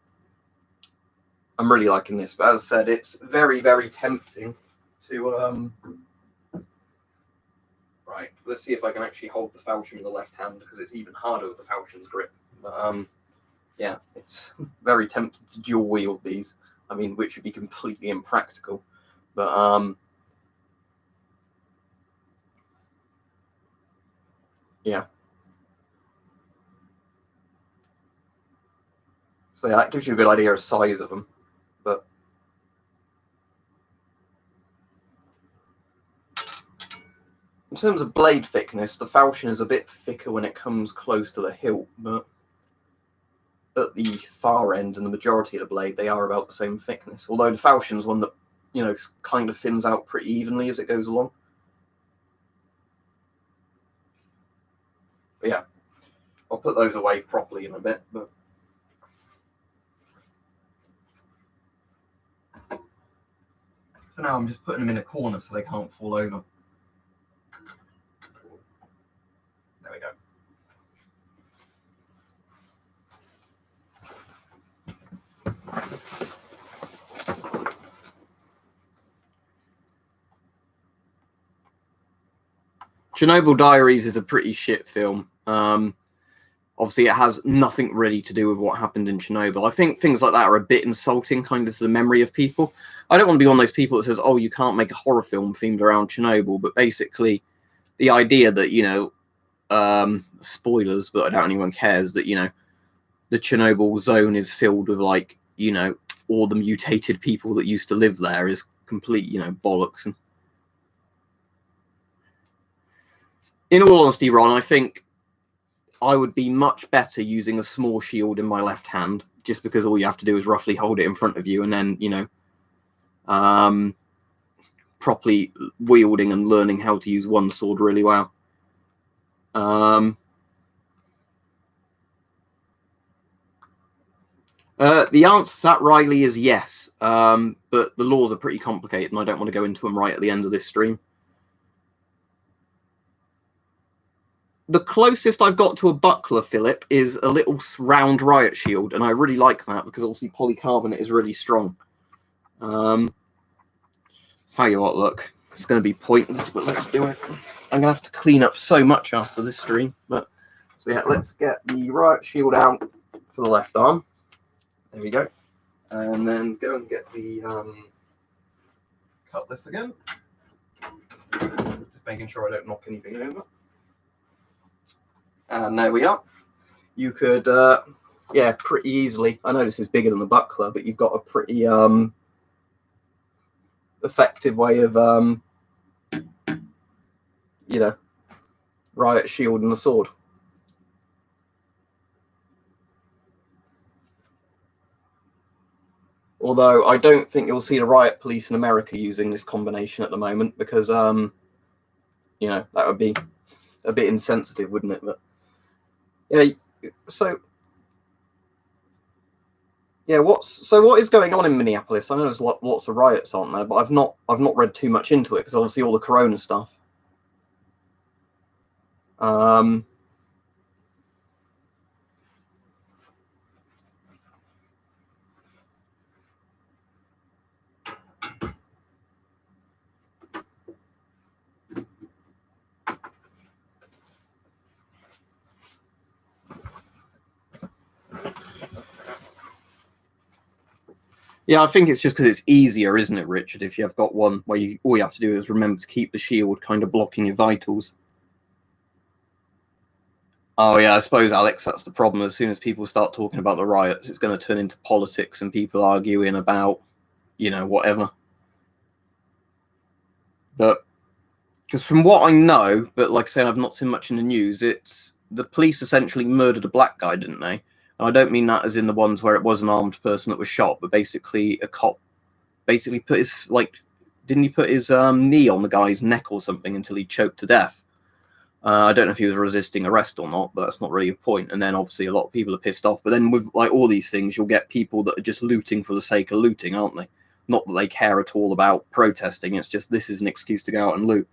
I'm really liking this, but as I said, it's very, very tempting to right, let's see if I can actually hold the falchion in the left hand, because it's even harder with the falchion's grip. But yeah, it's very tempting to dual wield these. I mean, which would be completely impractical. But yeah. So yeah, that gives you a good idea of size of them. But in terms of blade thickness, the falchion is a bit thicker when it comes close to the hilt, but at the far end and the majority of the blade, they are about the same thickness. Although the falchion is one that, kind of thins out pretty evenly as it goes along. But yeah, I'll put those away properly in a bit. But for now, I'm just putting them in a corner so they can't fall over. There we go. Chernobyl Diaries is a pretty shit film. Obviously, it has nothing really to do with what happened in Chernobyl. I think things like that are a bit insulting, kind of to the memory of people. I don't want to be one of those people that says, oh, you can't make a horror film themed around Chernobyl, but basically the idea that, spoilers, but I doubt anyone cares, that, the Chernobyl zone is filled with, like, all the mutated people that used to live there is complete, bollocks. And in all honesty, Ron, I think I would be much better using a small shield in my left hand, just because all you have to do is roughly hold it in front of you and then, properly wielding and learning how to use one sword really well. The answer to that, Riley, is yes, but the laws are pretty complicated and I don't want to go into them right at the end of this stream. The closest I've got to a buckler, Philip, is a little round riot shield, and I really like that because obviously polycarbonate is really strong. Tell you what, look, it's going to be pointless, but let's do it. I'm going to have to clean up so much after this stream, but so yeah, let's get the riot shield out for the left arm. There we go, and then go and get the cutlass again. Just making sure I don't knock anything over. And there we are. You could, pretty easily. I know this is bigger than the buckler, but you've got a pretty effective way of, riot shield and the sword. Although I don't think you'll see the riot police in America using this combination at the moment because, you know, that would be a bit insensitive, wouldn't it? But yeah, so yeah, what is going on in Minneapolis? I know there's lots of riots, aren't there? But I've not read too much into it because obviously all the Corona stuff. Yeah, I think it's just because it's easier, isn't it, Richard? If you've got one where all you have to do is remember to keep the shield kind of blocking your vitals. Oh yeah, I suppose, Alex, that's the problem. As soon as people start talking about the riots, it's going to turn into politics and people arguing about, you know, whatever. But because from what I know, but like I said, I've not seen much in the news, it's the police essentially murdered a black guy, didn't they? And I don't mean that as in the ones where it was an armed person that was shot, but basically a cop basically put his, like, didn't he put his knee on the guy's neck or something until he choked to death? I don't know if he was resisting arrest or not, but that's not really a point. And then obviously a lot of people are pissed off. But then with like all these things, you'll get people that are just looting for the sake of looting, aren't they? Not that they care at all about protesting. It's just this is an excuse to go out and loot.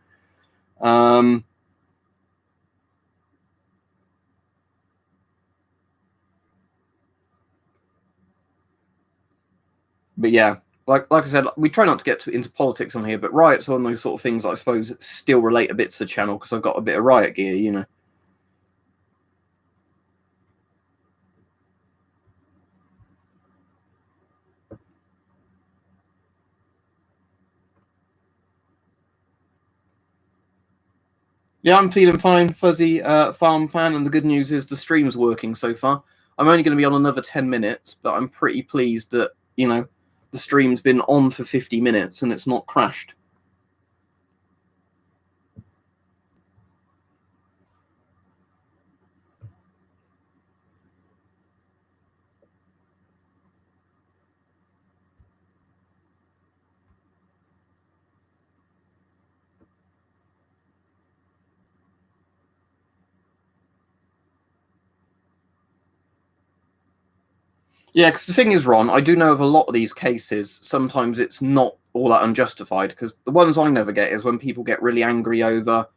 But yeah, like I said, we try not to get into politics on here, but riots are one of those sort of things that I suppose still relate a bit to the channel because I've got a bit of riot gear, you know. Yeah, I'm feeling fine, Fuzzy Farm fan, and the good news is the stream's working so far. I'm only going to be on another 10 minutes, but I'm pretty pleased that, you know, the stream's been on for 50 minutes and it's not crashed. Yeah, because the thing is, Ron, I do know of a lot of these cases, sometimes it's not all that unjustified, because the ones I never get is when people get really angry over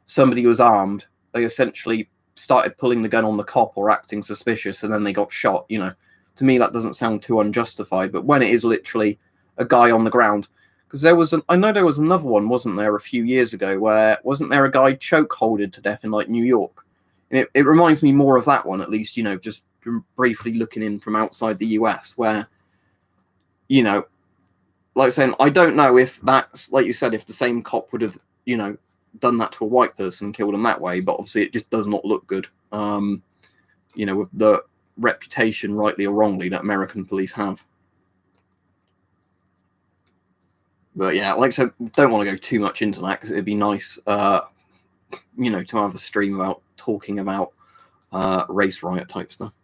somebody who was armed. They essentially started pulling the gun on the cop or acting suspicious, and then they got shot, you know. To me, that doesn't sound too unjustified, but when it is literally a guy on the ground, because I know there was another one, wasn't there, a few years ago, where wasn't there a guy chokeholded to death in, like, New York? And it reminds me more of that one, at least, you know, just briefly looking in from outside the US, where, you know, like saying, I don't know if that's, like you said, if the same cop would have, you know, done that to a white person and killed him that way, but obviously it just does not look good, you know, with the reputation, rightly or wrongly, that American police have. But yeah, like I said, don't want to go too much into that because it'd be nice, you know, to have a stream about talking about race riot type stuff.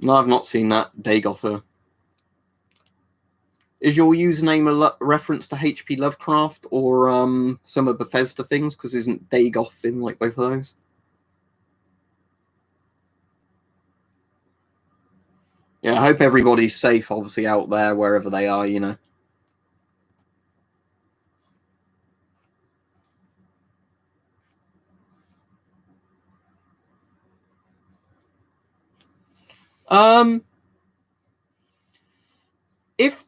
No, I've not seen that. Dagoff. Is your username a reference to H.P. Lovecraft or some of Bethesda things? Because isn't Dagoff in like both of those? Yeah, I hope everybody's safe, obviously, out there, wherever they are, you know.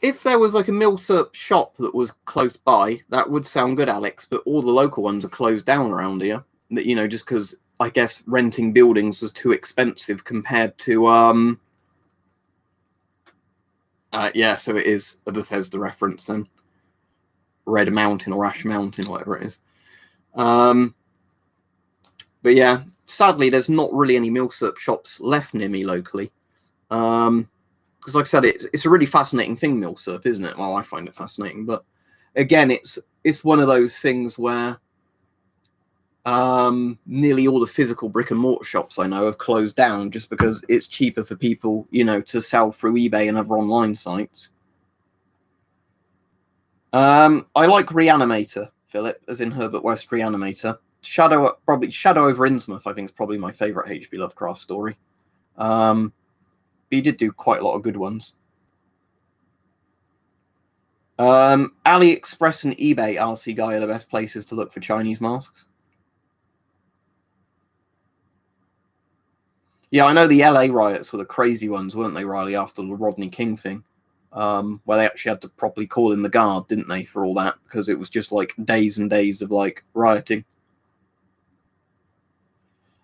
If there was like a Milsurp shop that was close by, that would sound good, Alex. But all the local ones are closed down around here. That, you know, just because I guess renting buildings was too expensive compared to yeah, so it is a Bethesda reference then. Red Mountain or Ash Mountain, whatever it is. But yeah, sadly, there's not really any Milsurp shops left near me locally. Because like I said, it's a really fascinating thing, Milsurp, isn't it? Well, I find it fascinating, but again, it's one of those things where Nearly all the physical brick and mortar shops I know have closed down just because it's cheaper for people, to sell through eBay and other online sites. I like Reanimator, Philip, as in Herbert West Reanimator. Shadow over Innsmouth, I think, is probably my favourite H.P. Lovecraft story. But he did do quite a lot of good ones. AliExpress and eBay, RC Guy, are the best places to look for Chinese masks. Yeah, I know the LA riots were the crazy ones, weren't they, Riley, after the Rodney King thing? Where they actually had to properly call in the guard, didn't they, for all that? Because it was just like days and days of like rioting.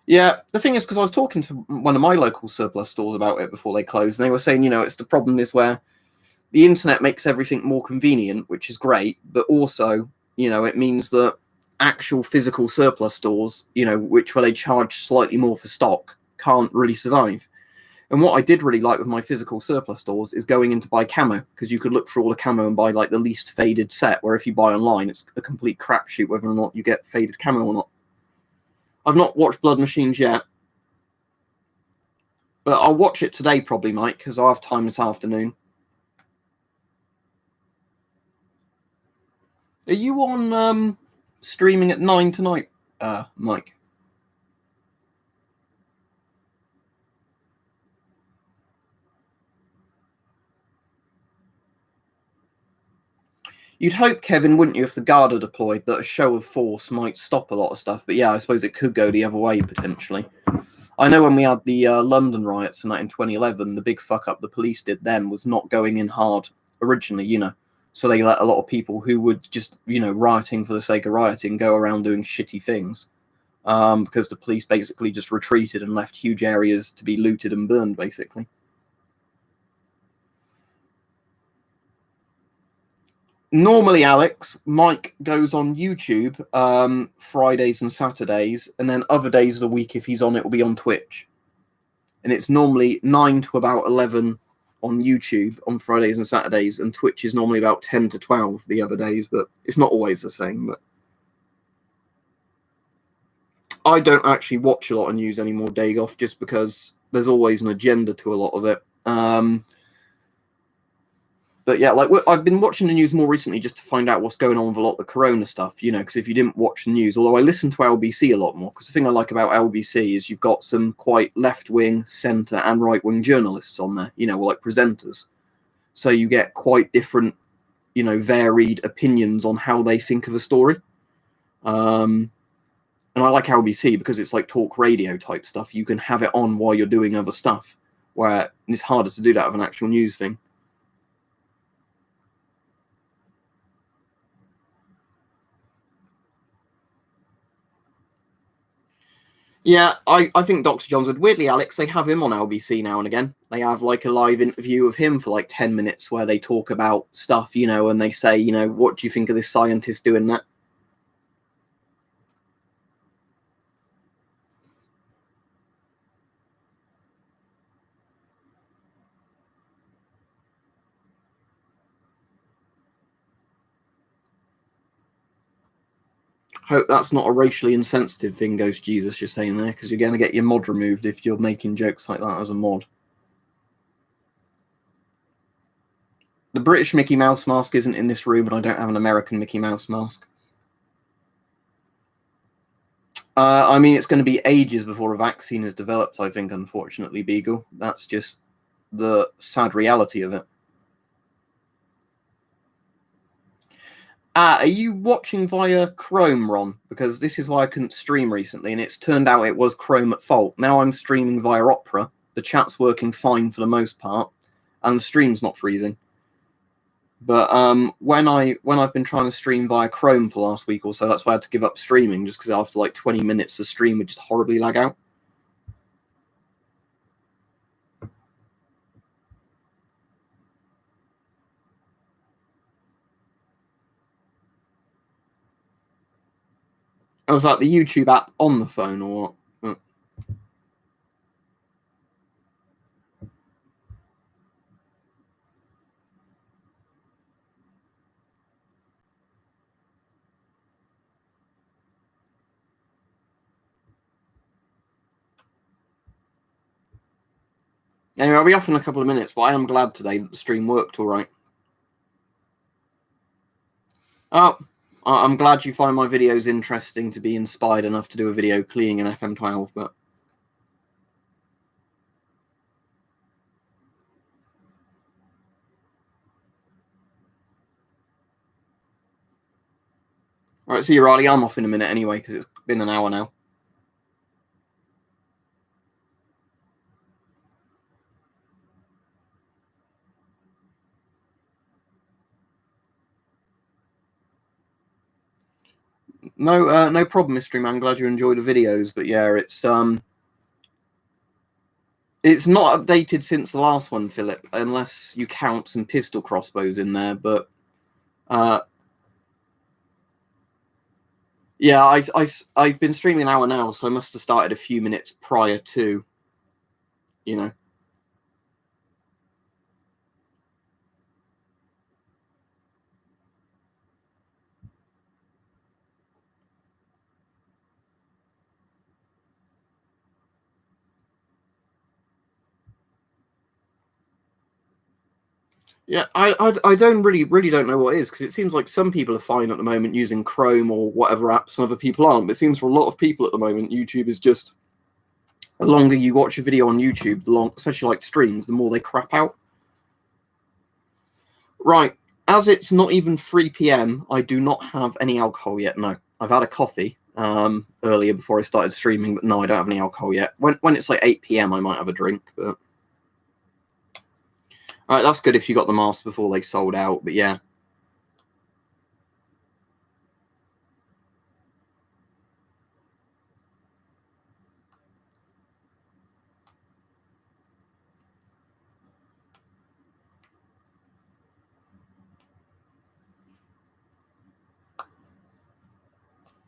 Yeah, the thing is, because I was talking to one of my local surplus stores about it before they closed, and they were saying, it's the problem is where the internet makes everything more convenient, which is great, but also, it means that actual physical surplus stores, where they charge slightly more for stock, can't really survive. And what I did really like with my physical surplus stores is going in to buy camo, because you could look for all the camo and buy like the least faded set, where if you buy online, it's a complete crapshoot whether or not you get faded camo or not. I've not watched Blood Machines yet, but I'll watch it today probably, Mike, because I'll have time this afternoon. Are you on streaming at 9 tonight, Mike? You'd hope, Kevin, wouldn't you, if the guard are deployed, that a show of force might stop a lot of stuff. But yeah, I suppose it could go the other way, potentially. I know when we had the London riots and that in 2011, the big fuck up the police did then was not going in hard originally, So they let a lot of people who would just, rioting for the sake of rioting go around doing shitty things. Because the police basically just retreated and left huge areas to be looted and burned, basically. Normally, Alex, Mike goes on YouTube Fridays and Saturdays, and then other days of the week, if he's on it, will be on Twitch. And it's normally 9 to about 11 on YouTube on Fridays and Saturdays, and Twitch is normally about 10 to 12 the other days, but it's not always the same. But I don't actually watch a lot of news anymore, Dagoff, just because there's always an agenda to a lot of it. But yeah, like I've been watching the news more recently just to find out what's going on with a lot of the corona stuff, because if you didn't watch the news, although I listen to LBC a lot more, because the thing I like about LBC is you've got some quite left-wing, centre and right-wing journalists on there, like presenters. So you get quite different, varied opinions on how they think of a story. And I like LBC because it's like talk radio type stuff. You can have it on while you're doing other stuff, where it's harder to do that with an actual news thing. Yeah, I think Dr. John's would. Weirdly, Alex, they have him on LBC now and again. They have like a live interview of him for like 10 minutes where they talk about stuff, and they say, what do you think of this scientist doing that? Hope that's not a racially insensitive thing, Ghost Jesus, you're saying there, because you're going to get your mod removed if you're making jokes like that as a mod. The British Mickey Mouse mask isn't in this room, and I don't have an American Mickey Mouse mask. I mean, it's going to be ages before a vaccine is developed, I think, unfortunately, Beagle. That's just the sad reality of it. Are you watching via Chrome, Ron? Because this is why I couldn't stream recently, and it's turned out it was Chrome at fault. Now I'm streaming via Opera. The chat's working fine for the most part, and the stream's not freezing. But when I've been trying to stream via Chrome for the last week or so, that's why I had to give up streaming, just because after like 20 minutes, the stream would just horribly lag out. I was like the YouTube app on the phone or what? Anyway, I'll be off in a couple of minutes, but I am glad today that the stream worked all right. Oh, I'm glad you find my videos interesting to be inspired enough to do a video cleaning an FM12, but... All right, see you, Riley. I'm off in a minute anyway, because it's been an hour now. No problem, Mystery Man. Glad you enjoyed the videos, but yeah, it's not updated since the last one, Philip, unless you count some pistol crossbows in there. But yeah, I've been streaming an hour now, so I must have started a few minutes prior to, you know. Yeah, I don't really don't know what it is, because it seems like some people are fine at the moment using Chrome or whatever apps, and other people aren't. But it seems for a lot of people at the moment, YouTube is just, the longer you watch a video on YouTube, especially like streams, the more they crap out. Right, as it's not even 3 p.m, I do not have any alcohol yet. No, I've had a coffee earlier before I started streaming, but no, I don't have any alcohol yet. When it's like 8 p.m, I might have a drink, but... All right, that's good if you got the masks before they sold out, but yeah.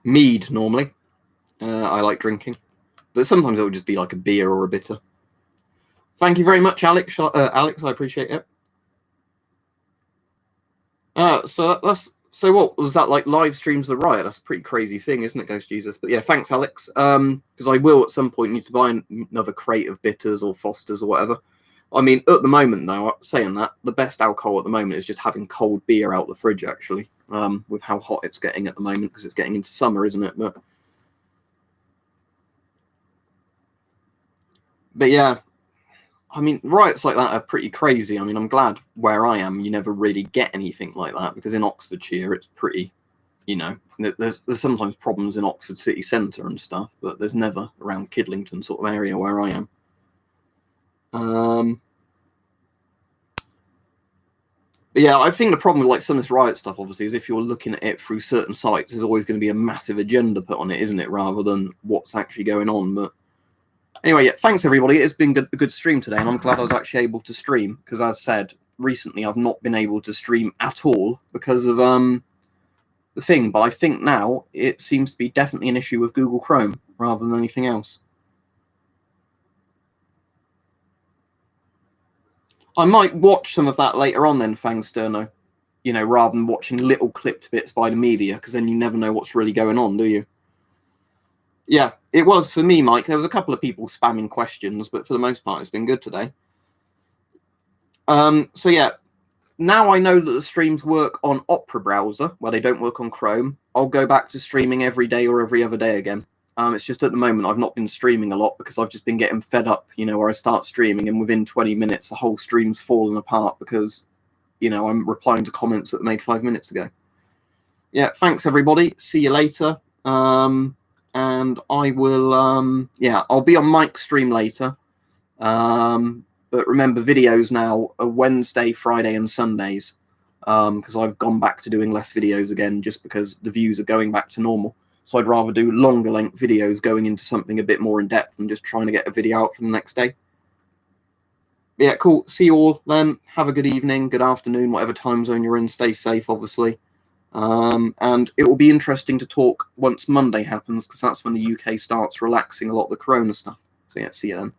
Mead, normally. I like drinking. But sometimes it would just be like a beer or a bitter. Thank you very much, Alex. Alex, I appreciate it. So what was that, like live streams the riot? That's a pretty crazy thing, isn't it, Ghost Jesus? But yeah, thanks, Alex. Because I will at some point need to buy another crate of bitters or Fosters or whatever. I mean, at the moment, though, saying that, the best alcohol at the moment is just having cold beer out the fridge, actually. With how hot it's getting at the moment, because it's getting into summer, isn't it? But yeah, I mean, riots like that are pretty crazy. I mean, I'm glad where I am, you never really get anything like that, because in Oxfordshire, it's pretty, you know, there's sometimes problems in Oxford city centre and stuff, but there's never around Kidlington sort of area where I am. But yeah, I think the problem with like some of this riot stuff, obviously, is if you're looking at it through certain sites, there's always going to be a massive agenda put on it, isn't it, rather than what's actually going on. But anyway, yeah, thanks everybody. It's been a good stream today, and I'm glad I was actually able to stream, because as I said, recently I've not been able to stream at all because of the thing. But I think now it seems to be definitely an issue with Google Chrome rather than anything else. I might watch some of that later on then, Fangsterno, you know, rather than watching little clipped bits by the media, because then you never know what's really going on, do you? Yeah, it was for me, Mike. There was a couple of people spamming questions, but for the most part, it's been good today. So yeah, now I know that the streams work on Opera browser, where they don't work on Chrome. I'll go back to streaming every day or every other day again. It's just at the moment I've not been streaming a lot because I've just been getting fed up, you know, where I start streaming and within 20 minutes the whole stream's fallen apart because, you know, I'm replying to comments that were made 5 minutes ago. Yeah, thanks everybody. See you later. And I will, yeah, I'll be on Mike's stream later. But remember, videos now are Wednesday, Friday, and Sundays, because I've gone back to doing less videos again just because the views are going back to normal. So I'd rather do longer length videos going into something a bit more in depth than just trying to get a video out for the next day. But yeah, cool. See you all then. Have a good evening, good afternoon, whatever time zone you're in. Stay safe, obviously. And it will be interesting to talk once Monday happens, because that's when the UK starts relaxing a lot of the corona stuff. So yeah, see you then.